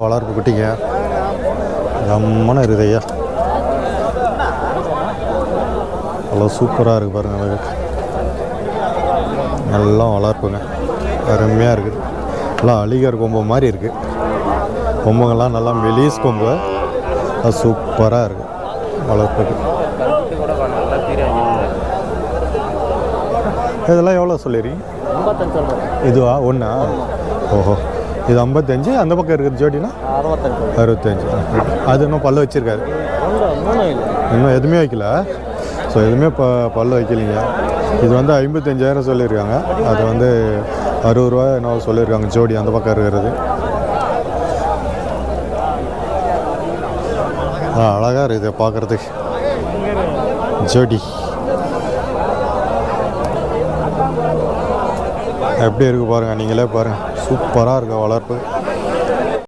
வளர்ப்பு குட்டிங்க ஜம்மன இருக்குது ஐயா. அவ்வளோ சூப்பராக இருக்குது பாருங்கள். அழகு எல்லாம் வளர்ப்புங்க, அருமையாக இருக்குது. எல்லாம் அலிகர் கொம்பு மாதிரி இருக்குது. கொம்புங்கள்லாம் நல்லா மெலிஸ் கொம்பு, அது சூப்பராக இருக்குது வளர்ப்புக்கு. இதெல்லாம் எவ்வளோ சொல்லிடுறீங்க? இதுவா ஒன்றா? ஓஹோ, இது 55. அந்த பக்கம் இருக்குது ஜோடினா 65. அது இன்னும் பல்லு வச்சுருக்காது, இன்னும் எதுவுமே வைக்கல. ஸோ எதுவுமே பல்லு வைக்கலைங்க. இது வந்து 55,000 சொல்லியிருக்காங்க. அது வந்து 60 ரூபா என்ன சொல்லியிருக்காங்க ஜோடி அந்த பக்கம் இருக்கிறது. அழகாக இருக்குது பார்க்குறதுக்கு ஜோடி. எப்படி இருக்குது பாருங்கள், நீங்களே பாருங்கள். சூப்பராக இருக்குது வளர்ப்பு.